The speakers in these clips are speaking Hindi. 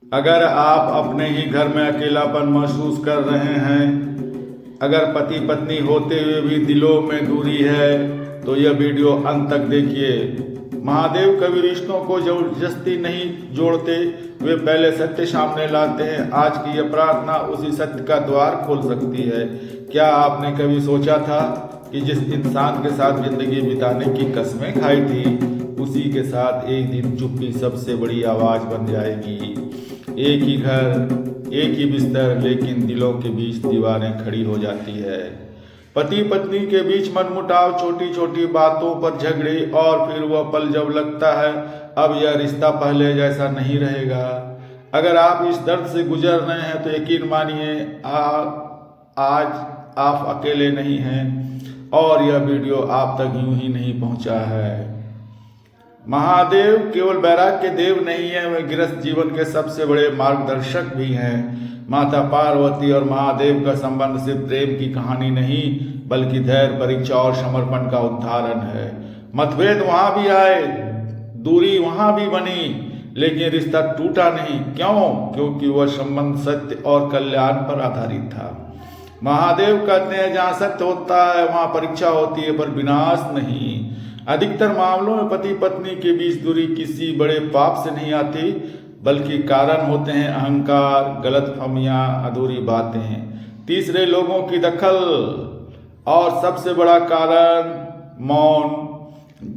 अगर आप अपने ही घर में अकेलापन महसूस कर रहे हैं, अगर पति पत्नी होते हुए भी दिलों में दूरी है, तो यह वीडियो अंत तक देखिए। महादेव कभी रिश्तों को जबरदस्ती नहीं जोड़ते, वे पहले सत्य सामने लाते हैं। आज की यह प्रार्थना उसी सत्य का द्वार खोल सकती है। क्या आपने कभी सोचा था कि जिस इंसान के साथ जिंदगी बिताने की कस्में खाई थी, उसी के साथ एक दिन चुप्पी सबसे बड़ी आवाज बन जाएगी। एक ही घर, एक ही बिस्तर, लेकिन दिलों के बीच दीवारें खड़ी हो जाती है। पति पत्नी के बीच मनमुटाव, छोटी छोटी बातों पर झगड़े, और फिर वह पल जब लगता है अब यह रिश्ता पहले जैसा नहीं रहेगा। अगर आप इस दर्द से गुजर रहे हैं तो यकीन मानिए आज आप अकेले नहीं हैं, और यह वीडियो आप तक यूं ही नहीं पहुंचा है। महादेव केवल वैराग्य के देव नहीं है, वे गृहस्थ जीवन के सबसे बड़े मार्गदर्शक भी हैं। माता पार्वती और महादेव का संबंध सिर्फ प्रेम की कहानी नहीं, बल्कि धैर्य, परीक्षा और समर्पण का उदाहरण है। मतभेद वहां भी आए, दूरी वहां भी बनी, लेकिन रिश्ता टूटा नहीं। क्यों? क्योंकि वह संबंध सत्य और कल्याण पर आधारित था। महादेव कहते हैं, जहाँ सत्य होता है वहां परीक्षा होती है, पर विनाश नहीं। अधिकतर मामलों में पति पत्नी के बीच दूरी किसी बड़े पाप से नहीं आती, बल्कि कारण होते हैं अहंकार, गलतफहमियां, अधूरी बातें, तीसरे लोगों की दखल, और सबसे बड़ा कारण मौन।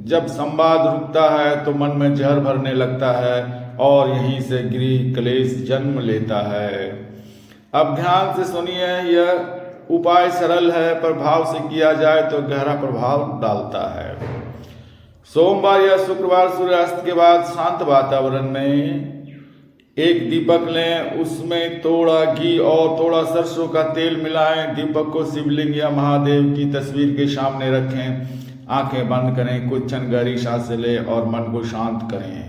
जब संवाद रुकता है तो मन में जहर भरने लगता है, और यहीं से गृह क्लेश जन्म लेता है। अब ध्यान से सुनिए, यह उपाय सरल है, पर भाव से किया जाए तो गहरा प्रभाव डालता है। सोमवार या शुक्रवार सूर्यास्त के बाद शांत वातावरण में एक दीपक लें, उसमें थोड़ा घी और थोड़ा सरसों का तेल मिलाएं। दीपक को शिवलिंग या महादेव की तस्वीर के सामने रखें। आंखें बंद करें, कुछ क्षण गहरी सांसें लें और मन को शांत करें।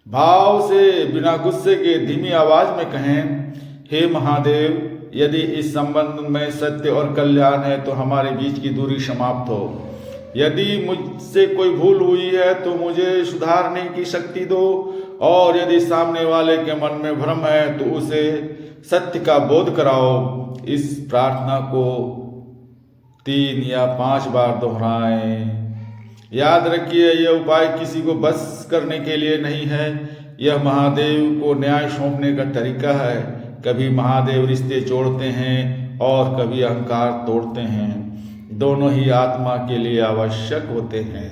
भाव से, बिना गुस्से के, धीमी आवाज में कहें, हे महादेव, यदि इस संबंध में सत्य और कल्याण है तो हमारे बीच की दूरी समाप्त हो। यदि मुझसे कोई भूल हुई है तो मुझे सुधारने की शक्ति दो, और यदि सामने वाले के मन में भ्रम है तो उसे सत्य का बोध कराओ। इस प्रार्थना को 3 या 5 बार दोहराएं। याद रखिए, यह उपाय किसी को बस करने के लिए नहीं है, यह महादेव को न्याय सौंपने का तरीका है। कभी महादेव रिश्ते जोड़ते हैं और कभी अहंकार तोड़ते हैं। दोनों ही आत्मा के लिए आवश्यक होते हैं।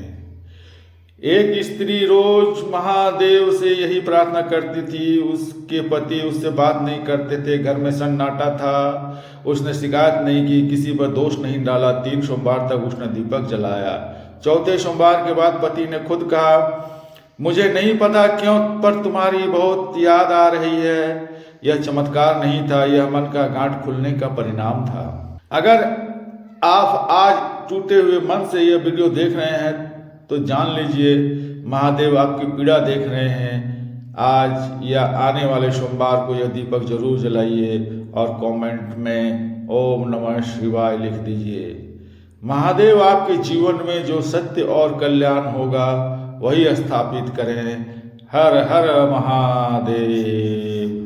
एक स्त्री रोज महादेव से यही प्रार्थना करती थी। उसके पति उससे बात नहीं करते थे, घर में सन्नाटा था। उसने शिकायत नहीं की, किसी पर दोष नहीं डाला। 3 सोमवार तक उसने दीपक जलाया। 4थे सोमवार के बाद पति ने खुद कहा, मुझे नहीं पता क्यों, पर तुम्हारी बहुत याद आ रही है। यह चमत्कार नहीं था, यह मन का गांठ खुलने का परिणाम था। अगर आप आज टूटे हुए मन से यह वीडियो देख रहे हैं तो जान लीजिए महादेव आपकी पीड़ा देख रहे हैं। आज या आने वाले सोमवार को यह दीपक जरूर जलाइए और कमेंट में ओम नमः शिवाय लिख दीजिए। महादेव आपके जीवन में जो सत्य और कल्याण होगा वही स्थापित करें। हर हर महादेव।